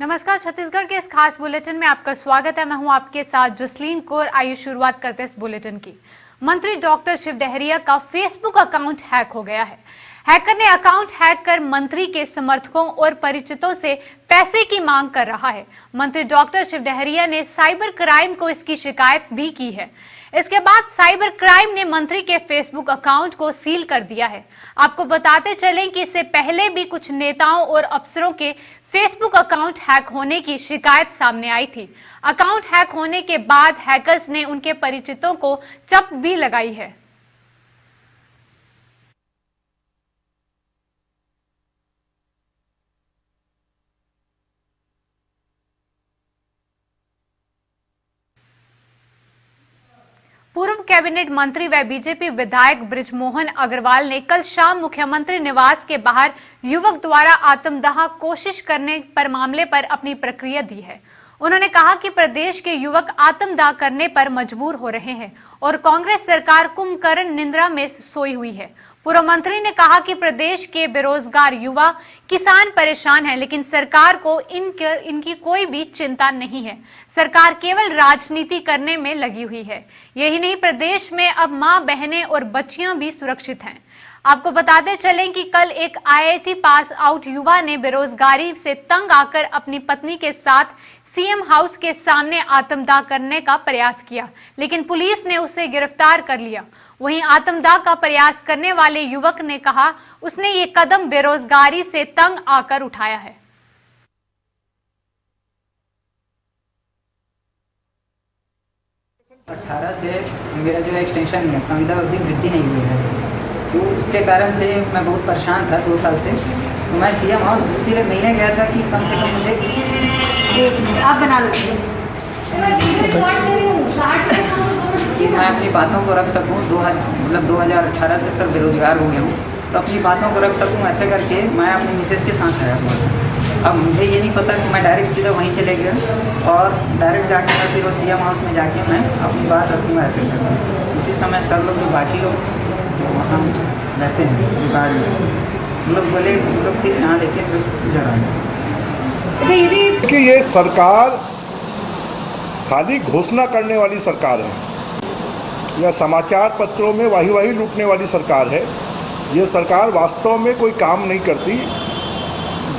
नमस्कार, छत्तीसगढ़ के इस खास बुलेटिन में आपका स्वागत है। मैं हूं आपके साथ जसलीन कौर। आइए शुरुआत करते हैं इस बुलेटिन की। मंत्री डॉक्टर शिव डहरिया का फेसबुक अकाउंट हैक हो गया है। हैकर ने अकाउंट हैक कर मंत्री के समर्थकों और परिचितों से पैसे की मांग कर रहा है। मंत्री डॉक्टर शिव डहरिया ने साइबर क्राइम को इसकी शिकायत भी की है। इसके बाद साइबर क्राइम ने मंत्री के फेसबुक अकाउंट को सील कर दिया है। आपको बताते चलें कि इससे पहले भी कुछ नेताओं और अफसरों के फेसबुक अकाउंट हैक होने की शिकायत सामने आई थी। अकाउंट हैक होने के बाद हैकर्स ने उनके परिचितों को चप भी लगाई है। पूर्व कैबिनेट मंत्री व बीजेपी विधायक बृजमोहन अग्रवाल ने कल शाम मुख्यमंत्री निवास के बाहर युवक द्वारा आत्मदाह कोशिश करने पर मामले पर अपनी प्रतिक्रिया दी है। उन्होंने कहा कि प्रदेश के युवक आत्मदाह करने पर मजबूर हो रहे हैं और कांग्रेस सरकार कुंभकर्ण निंद्रा में सोई हुई है। पूर्व मंत्री ने कहा कि प्रदेश के बेरोजगार युवा किसान परेशान हैं, लेकिन सरकार को इनकी कोई भी चिंता नहीं है। सरकार केवल राजनीति करने में लगी हुई है। यही नहीं, प्रदेश में अब मां, बहनें और बच्चियां भी सुरक्षित हैं। आपको बताते चलें कि कल एक आईआईटी पास आउट युवा ने बेरोजगारी से तंग आकर अपनी पत्नी के साथ सीएम हाउस के सामने आत्मदाह करने का प्रयास किया, लेकिन पुलिस ने उसे गिरफ्तार कर लिया। वहीं आत्मदाह का प्रयास करने वाले युवक ने कहा उसने ये कदम बेरोजगारी से तंग आकर उठाया है। 18 से मेरा जो एक्सटेंशन है संविदा अवधि वृद्धि नहीं हुई है, तो उसके कारण से मैं बहुत परेशान था 2 साल से। तो मैं सीएम हाउस इसीलिए मिलने गया था कि कम से कम मुझे आप बना लो कि मैं अपनी बातों को रख सकूं। 2018 से सब बेरोजगार हो गया हूँ, तो अपनी बातों को रख सकूं। ऐसे करके मैं अपनी मिसेज के साथ आया हुआ था। अब मुझे ये नहीं पता कि मैं डायरेक्ट सीधा वहीं चले गया और डायरेक्ट जाके मैं फिर वो सीएम हाउस में जाके मैं अपनी बात रखूँगा। ऐसे करता उसी समय सब लोग जो बाकी लोग जो वहाँ रहते हैं विभाग में, हम लोग बोले हम लोग फिर यहाँ लेके इधर आए। कि ये सरकार खाली घोषणा करने वाली सरकार है या समाचार पत्रों में वाही लूटने वाली सरकार है। ये सरकार वास्तव में कोई काम नहीं करती।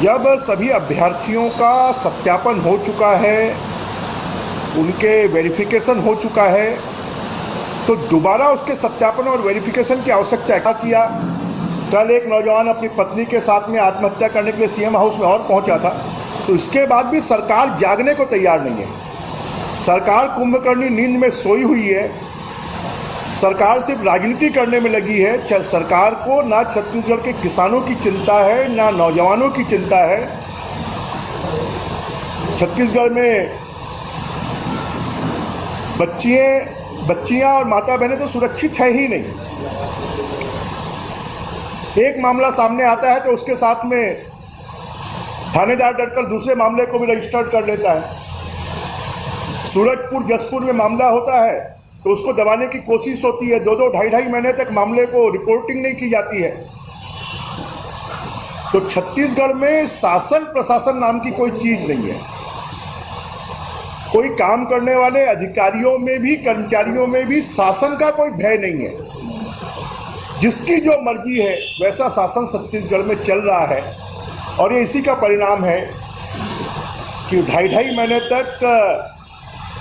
जब सभी अभ्यर्थियों का सत्यापन हो चुका है, उनके वेरिफिकेशन हो चुका है, तो दोबारा उसके सत्यापन और वेरिफिकेशन की आवश्यकता क्या किया। कल एक नौजवान अपनी पत्नी के साथ में आत्महत्या करने के लिए सीएम हाउस में और पहुंचा था, तो इसके बाद भी सरकार जागने को तैयार नहीं है। सरकार कुंभकर्णी नींद में सोई हुई है। सरकार सिर्फ राजनीति करने में लगी है। सरकार को ना छत्तीसगढ़ के किसानों की चिंता है, ना नौजवानों की चिंता है। छत्तीसगढ़ में बच्चियां और माता बहनें तो सुरक्षित है ही नहीं। एक मामला सामने आता है तो उसके साथ में थानेदार डरकर दूसरे मामले को भी रजिस्टर्ड कर लेता है। सूरजपुर जसपुर में मामला होता है तो उसको दबाने की कोशिश होती है। 2-2, 2.5 महीने तक मामले को रिपोर्टिंग नहीं की जाती है। तो छत्तीसगढ़ में शासन प्रशासन नाम की कोई चीज नहीं है। कोई काम करने वाले अधिकारियों में भी, कर्मचारियों में भी शासन का कोई भय नहीं है। जिसकी जो मर्जी है वैसा शासन छत्तीसगढ़ में चल रहा है और ये इसी का परिणाम है कि 2.5 महीने तक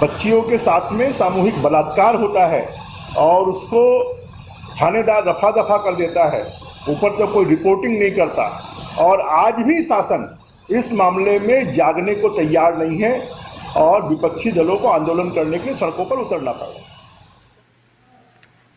बच्चियों के साथ में सामूहिक बलात्कार होता है और उसको थानेदार रफा दफा कर देता है। ऊपर तो कोई रिपोर्टिंग नहीं करता और आज भी शासन इस मामले में जागने को तैयार नहीं है और विपक्षी दलों को आंदोलन करने के लिए सड़कों पर उतरना पड़ा।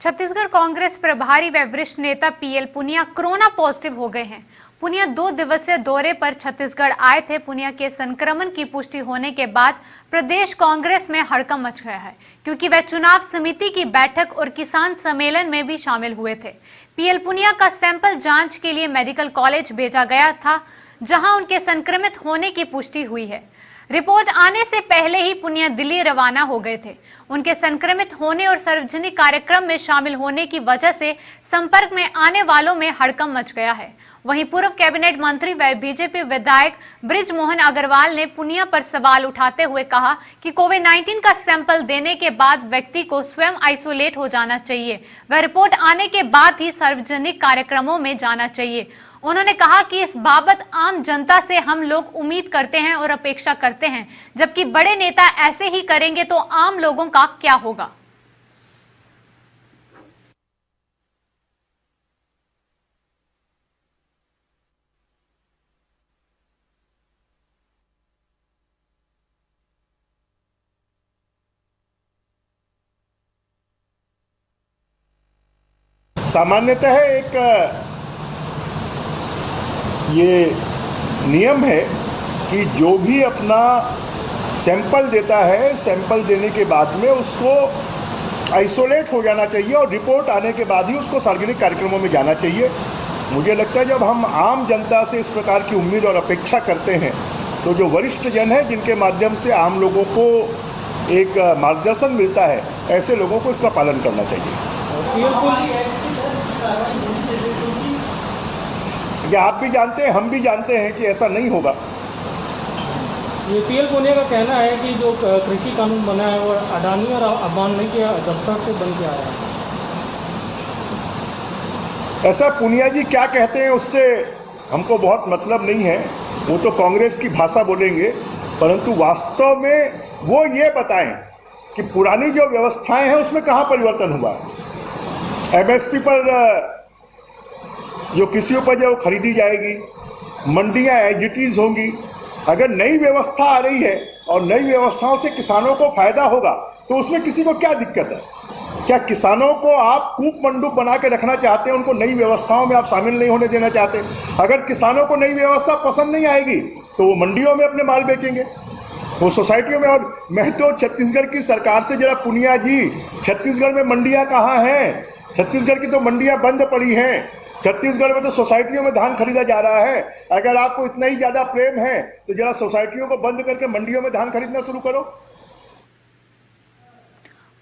छत्तीसगढ़ कांग्रेस प्रभारी व वरिष्ठ नेता पीएल पुनिया कोरोना पॉजिटिव हो गए हैं। पुनिया 2 दिवसीय दौरे पर छत्तीसगढ़ आए थे। पुनिया के संक्रमण की पुष्टि होने के बाद प्रदेश कांग्रेस में हड़कंप मच गया है, क्योंकि वह चुनाव समिति की बैठक और किसान सम्मेलन में भी शामिल हुए थे। पीएल पुनिया का सैंपल जांच के लिए मेडिकल कॉलेज भेजा गया था, जहां उनके संक्रमित होने की पुष्टि हुई है। रिपोर्ट आने से पहले ही पुनिया दिल्ली रवाना हो गए थे। उनके संक्रमित होने और सार्वजनिक कार्यक्रम में शामिल होने की वजह से संपर्क में आने वालों में हड़कंप मच गया है। वहीं पूर्व कैबिनेट मंत्री व बीजेपी विधायक बृजमोहन अग्रवाल ने पुनिया पर सवाल उठाते हुए कहा कि कोविड-19 का सैंपल देने के बाद व्यक्ति को स्वयं आइसोलेट हो जाना चाहिए व रिपोर्ट आने के बाद ही सार्वजनिक कार्यक्रमों में जाना चाहिए। उन्होंने कहा कि इस बाबत आम जनता से हम लोग उम्मीद करते हैं और अपेक्षा करते हैं, जबकि बड़े नेता ऐसे ही करेंगे तो आम लोगों का क्या होगा। सामान्यतः एक ये नियम है कि जो भी अपना सैंपल देता है, सैंपल देने के बाद में उसको आइसोलेट हो जाना चाहिए और रिपोर्ट आने के बाद ही उसको सार्वजनिक कार्यक्रमों में जाना चाहिए। मुझे लगता है जब हम आम जनता से इस प्रकार की उम्मीद और अपेक्षा करते हैं तो जो वरिष्ठ जन है, जिनके माध्यम से आम लोगों को एक मार्गदर्शन मिलता है, ऐसे लोगों को इसका पालन करना चाहिए। आप भी जानते हैं, हम भी जानते हैं कि ऐसा नहीं होगा। ये पीएल पुनिया का कहना है कि जो कृषि कानून बना है वो अडानी और अंबानी के दफ्तर से बन के आया है। ऐसा पुनिया जी क्या कहते हैं उससे हमको बहुत मतलब नहीं है, वो तो कांग्रेस की भाषा बोलेंगे, परंतु वास्तव में वो ये बताएं कि पुरानी जो व्यवस्थाएं हैं उसमें कहाँ परिवर्तन हुआ है। एमएसपी पर जो कृषि उपज है वो खरीदी जाएगी, मंडियां एज इट इज होंगी। अगर नई व्यवस्था आ रही है और नई व्यवस्थाओं से किसानों को फायदा होगा तो उसमें किसी को क्या दिक्कत है? क्या किसानों को आप कूप मंडूप बना के रखना चाहते हैं? उनको नई व्यवस्थाओं में आप शामिल नहीं होने देना चाहते? अगर किसानों को नई व्यवस्था पसंद नहीं आएगी तो वो मंडियों में अपने माल बेचेंगे, वो सोसाइटियों में। और मैं तो छत्तीसगढ़ की सरकार से जरा पुनिया जी, छत्तीसगढ़ में मंडियां कहाँ हैं? छत्तीसगढ़ की तो मंडियां बंद पड़ी हैं। छत्तीसगढ़ में तो सोसाइटियों में धान खरीदा जा रहा है। अगर आपको इतना ही ज्यादा प्रेम है तो जरा सोसाइटियों को बंद करके मंडियों में धान खरीदना शुरू करो।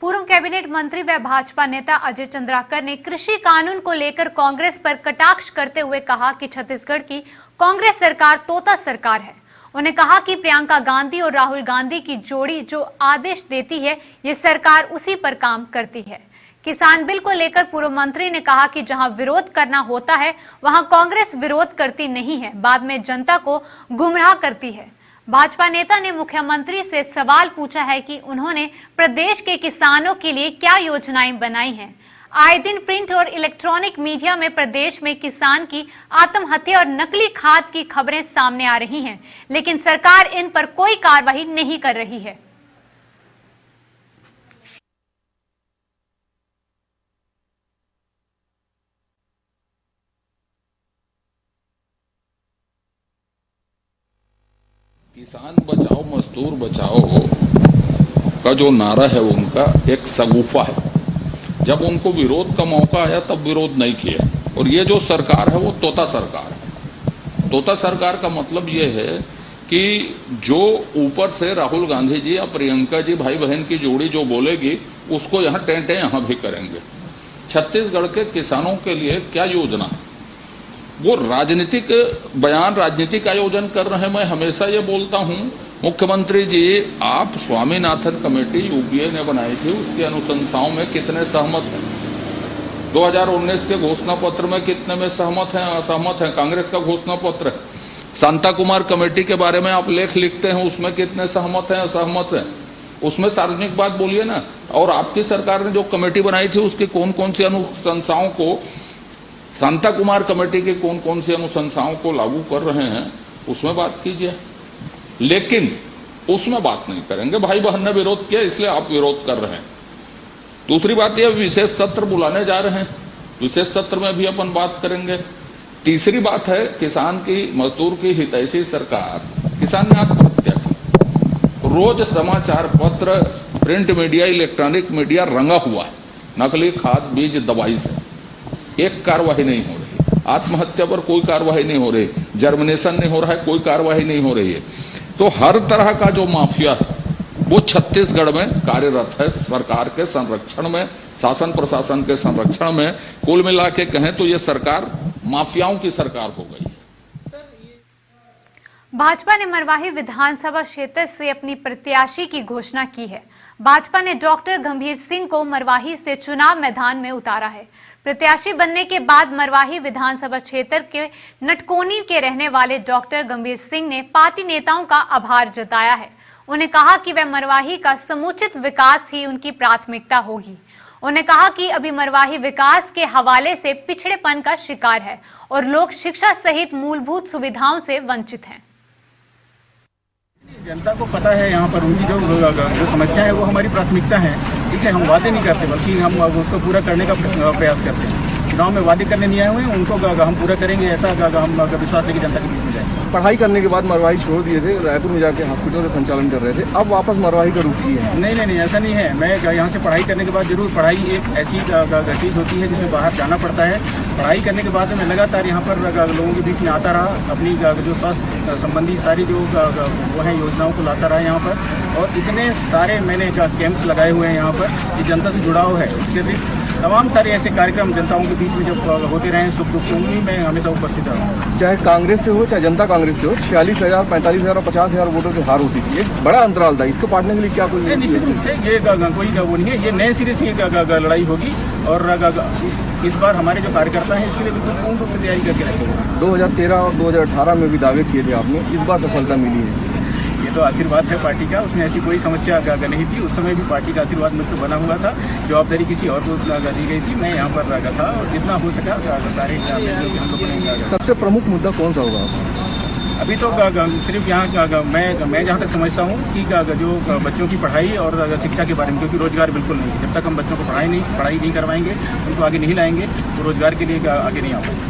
पूर्व कैबिनेट मंत्री व भाजपा नेता अजय चंद्राकर ने कृषि कानून को लेकर कांग्रेस पर कटाक्ष करते हुए कहा कि छत्तीसगढ़ की कांग्रेस सरकार तोता सरकार है। उन्होंने कहा कि प्रियंका गांधी और राहुल गांधी की जोड़ी जो आदेश देती है, ये सरकार उसी पर काम करती है। किसान बिल को लेकर पूर्व मंत्री ने कहा कि जहां विरोध करना होता है वहां कांग्रेस विरोध करती नहीं है, बाद में जनता को गुमराह करती है। भाजपा नेता ने मुख्यमंत्री से सवाल पूछा है कि उन्होंने प्रदेश के किसानों के लिए क्या योजनाएं बनाई हैं। आए दिन प्रिंट और इलेक्ट्रॉनिक मीडिया में प्रदेश में किसान की आत्महत्या और नकली खाद की खबरें सामने आ रही हैं, लेकिन सरकार इन पर कोई कार्रवाई नहीं कर रही है। किसान बचाओ मजदूर बचाओ का जो नारा है उनका एक सगुफा है। जब उनको विरोध का मौका आया तब विरोध नहीं किया। और ये जो सरकार है वो तोता सरकार है। तोता सरकार का मतलब ये है कि जो ऊपर से राहुल गांधी जी या प्रियंका जी भाई बहन की जोड़ी जो बोलेगी उसको यहाँ टेंटे यहाँ भी करेंगे। छत्तीसगढ़ के किसानों के लिए क्या योजना, वो राजनीतिक बयान, राजनीतिक आयोजन कर रहे हैं। मैं हमेशा ये बोलता हूँ, मुख्यमंत्री जी आप स्वामीनाथन कमेटी यूपीए ने बनाई थी, उसकी अनुशंसाओं में कितने सहमत हैं? 2019 के घोषणा पत्र में कितने में सहमत हैं, असहमत हैं? कांग्रेस का घोषणा पत्र है। शांता कुमार कमेटी के बारे में आप लेख लिखते हैं, उसमें कितने सहमत हैं, असहमत हैं? उसमें सार्वजनिक बात बोलिए ना। और आपकी सरकार ने जो कमेटी बनाई थी उसकी कौन कौन सी अनुशंसाओं को, शांता कुमार कमेटी की कौन कौन सी अनुशंसाओं को लागू कर रहे हैं उसमें बात कीजिए। लेकिन उसमें बात नहीं करेंगे। भाई बहन ने विरोध किया इसलिए आप विरोध कर रहे हैं। दूसरी बात यह, विशेष सत्र बुलाने जा रहे हैं, विशेष सत्र में भी अपन बात करेंगे। तीसरी बात है, किसान की मजदूर की हितैषी सरकार, किसान ने आत्महत्या की। रोज समाचार पत्र, प्रिंट मीडिया, इलेक्ट्रॉनिक मीडिया रंगा हुआ है नकली खाद बीज दवाई से। एक कार्रवाई नहीं हो रही। आत्महत्या पर कोई कार्रवाई नहीं हो रही, जर्मिनेशन नहीं हो रहा है, कोई कार्रवाई नहीं हो रही है। तो हर तरह का जो माफिया है वो छत्तीसगढ़ में कार्यरत है। सरकार के संरक्षण में, शासन प्रशासन के संरक्षण में, कुल मिला के कहें तो ये सरकार माफियाओं की सरकार हो गई। भाजपा ने मरवाही विधानसभा क्षेत्र से अपनी प्रत्याशी की घोषणा की है। भाजपा ने डॉक्टर गंभीर सिंह को मरवाही से चुनाव मैदान में उतारा है। प्रत्याशी बनने के बाद मरवाही विधानसभा क्षेत्र के नटकोनी के रहने वाले डॉक्टर गंभीर सिंह ने पार्टी नेताओं का आभार जताया है। उन्हें कहा कि वह मरवाही का समुचित विकास ही उनकी प्राथमिकता होगी। उन्होंने कहा कि अभी मरवाही विकास के हवाले से पिछड़ेपन का शिकार है और लोग शिक्षा सहित मूलभूत सुविधाओं से वंचित हैं। जनता को पता है यहाँ पर उनकी जो समस्या है वो हमारी प्राथमिकता है। ठीक है, हम वादे नहीं करते बल्कि हम उसको पूरा करने का प्रयास करते हैं। चुनाव में वादे करने नहीं आए हुए हैं, उनको हम पूरा करेंगे, ऐसा हम विश्वास लेके जनता के बीच में जाएंगे। पढ़ाई करने के बाद मरवाही छोड़ दिए थे, रायपुर में जाके हॉस्पिटल का संचालन कर रहे थे, अब वापस मरवाही का रुख किए हैं। नहीं, ऐसा नहीं है। मैं यहाँ से पढ़ाई करने के बाद जरूर, पढ़ाई एक ऐसी चीज़ होती है जिसमें बाहर जाना पड़ता है। पढ़ाई करने के बाद मैं लगातार यहाँ पर लोगों के बीच में आता रहा, अपनी जो स्वास्थ्य संबंधी सारी जो वो है योजनाओं को लाता रहा यहाँ पर, और इतने सारे मैंने कैंप्स लगाए हुए हैं यहाँ पर, ये जनता से जुड़ाव है। उसके अतिरिक्त तमाम सारे ऐसे कार्यक्रम जनताओं के बीच में जब होते रहे सुख दुख में मैं हमेशा उपस्थित रहा। चाहे कांग्रेस से हो चाहे जनता कांग्रेस से हो, 46,000, 45,000 और 50,000 वोटों से हार होती थी। एक बड़ा अंतराल था, इसको पाटने के लिए क्या कोई निश्चित रूप से ये कोई वो नहीं है, ये नए सिरे से लड़ाई होगी और इस बार हमारे जो कार्यकर्ता हैं इसके लिए बिल्कुल पूर्ण रूप से तैयारी करके रखेंगे। 2013 और 2018 में भी दावे किए थे आपने, इस बार सफलता मिली है। ये तो आशीर्वाद है पार्टी का, उसमें ऐसी कोई समस्या नहीं थी। उस समय भी पार्टी का आशीर्वाद मुझ पर बना हुआ था, जवाबदारी किसी और को दी गई थी, मैं यहाँ पर लगा था और जितना हो सका सारे हम लोगों ने। सबसे प्रमुख मुद्दा कौन सा होगा अभी तो सिर्फ यहाँ मैं जहाँ तक समझता हूँ कि जो बच्चों की पढ़ाई और शिक्षा के बारे में, क्योंकि रोजगार बिल्कुल नहीं, जब तक हम बच्चों को पढ़ाई नहीं करवाएंगे, उनको आगे नहीं लाएंगे तो रोजगार के लिए आगे नहीं आएंगे।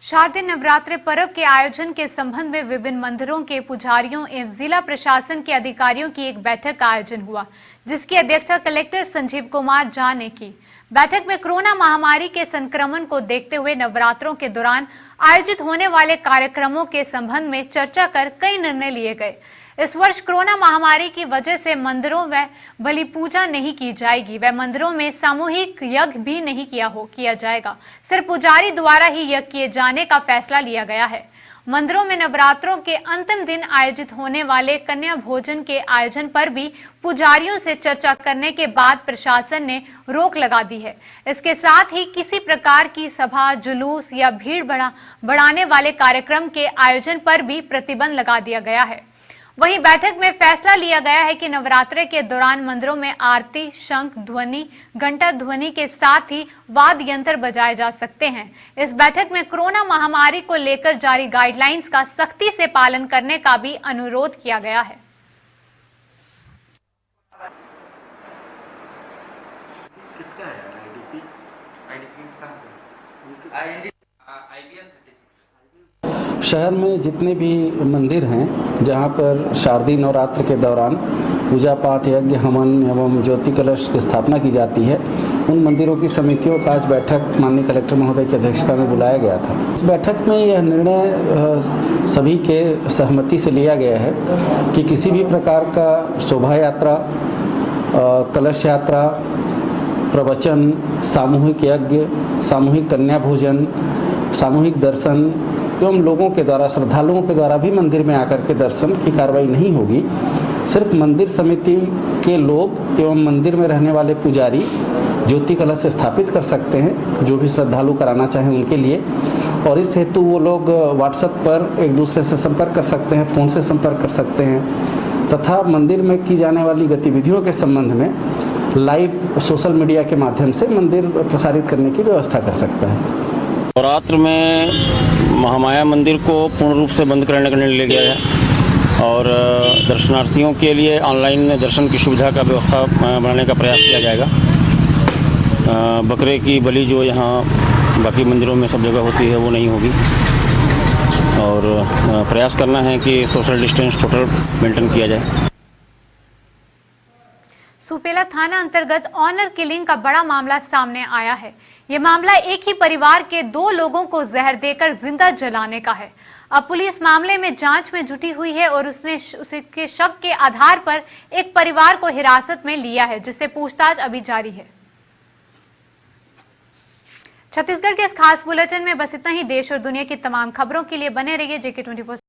शारदीय नवरात्रि पर्व के आयोजन के संबंध में विभिन्न मंदिरों के पुजारियों एवं जिला प्रशासन के अधिकारियों की एक बैठक का आयोजन हुआ, जिसकी अध्यक्षता कलेक्टर संजीव कुमार झा ने की। बैठक में कोरोना महामारी के संक्रमण को देखते हुए नवरात्रों के दौरान आयोजित होने वाले कार्यक्रमों के संबंध में चर्चा कर कई निर्णय लिए गए। इस वर्ष कोरोना महामारी की वजह से मंदिरों व बलि पूजा नहीं की जाएगी, व मंदिरों में सामूहिक यज्ञ भी नहीं किया जाएगा। सिर्फ पुजारी द्वारा ही यज्ञ किए जाने का फैसला लिया गया है। मंदिरों में नवरात्रों के अंतिम दिन आयोजित होने वाले कन्या भोजन के आयोजन पर भी पुजारियों से चर्चा करने के बाद प्रशासन ने रोक लगा दी है। इसके साथ ही किसी प्रकार की सभा, जुलूस या भीड़ बढ़ाने वाले कार्यक्रम के आयोजन पर भी प्रतिबंध लगा दिया गया है। वहीं बैठक में फैसला लिया गया है कि नवरात्रि के दौरान मंदिरों में आरती, शंख ध्वनि, घंटा ध्वनि के साथ ही वाद्य यंत्र बजाए जा सकते हैं। इस बैठक में कोरोना महामारी को लेकर जारी गाइडलाइंस का सख्ती से पालन करने का भी अनुरोध किया गया है। किसका है शहर में जितने भी मंदिर हैं जहां पर शारदीय नवरात्र के दौरान पूजा पाठ, यज्ञ, हवन एवं ज्योति कलश की स्थापना की जाती है, उन मंदिरों की समितियों का आज बैठक माननीय कलेक्टर महोदय की अध्यक्षता में बुलाया गया था। इस बैठक में यह निर्णय सभी के सहमति से लिया गया है कि किसी भी प्रकार का शोभा यात्रा, कलश यात्रा, प्रवचन, सामूहिक यज्ञ, सामूहिक कन्या भोजन, सामूहिक दर्शन एवं लोगों के द्वारा, श्रद्धालुओं के द्वारा भी मंदिर में आकर के दर्शन की कार्रवाई नहीं होगी। सिर्फ मंदिर समिति के लोग एवं मंदिर में रहने वाले पुजारी ज्योति कलश स्थापित कर सकते हैं, जो भी श्रद्धालु कराना चाहें उनके लिए। और इस हेतु वो लोग व्हाट्सएप पर एक दूसरे से संपर्क कर सकते हैं, फ़ोन से संपर्क कर सकते हैं, तथा मंदिर में की जाने वाली गतिविधियों के संबंध में लाइव सोशल मीडिया के माध्यम से मंदिर प्रसारित करने की व्यवस्था कर सकता है। नवरात्र में महामाया मंदिर को पूर्ण रूप से बंद करने का निर्णय लिया गया है और दर्शनार्थियों के लिए ऑनलाइन दर्शन की सुविधा का व्यवस्था बनाने का प्रयास किया जाएगा। बकरे की बलि जो यहाँ बाकी मंदिरों में सब जगह होती है वो नहीं होगी और प्रयास करना है कि सोशल डिस्टेंस टोटल मेंटेन किया जाए। सुपेला थाना अंतर्गत ऑनर किलिंग का बड़ा मामला सामने आया है। ये मामला एक ही परिवार के 2 लोगों को जहर देकर जिंदा जलाने का है। अब पुलिस मामले में जांच में जुटी हुई है और उसके शक के आधार पर एक परिवार को हिरासत में लिया है, जिससे पूछताछ अभी जारी है। छत्तीसगढ़ के इस खास बुलेटिन में बस इतना ही। देश और दुनिया की तमाम खबरों के लिए बने रहिए JK24।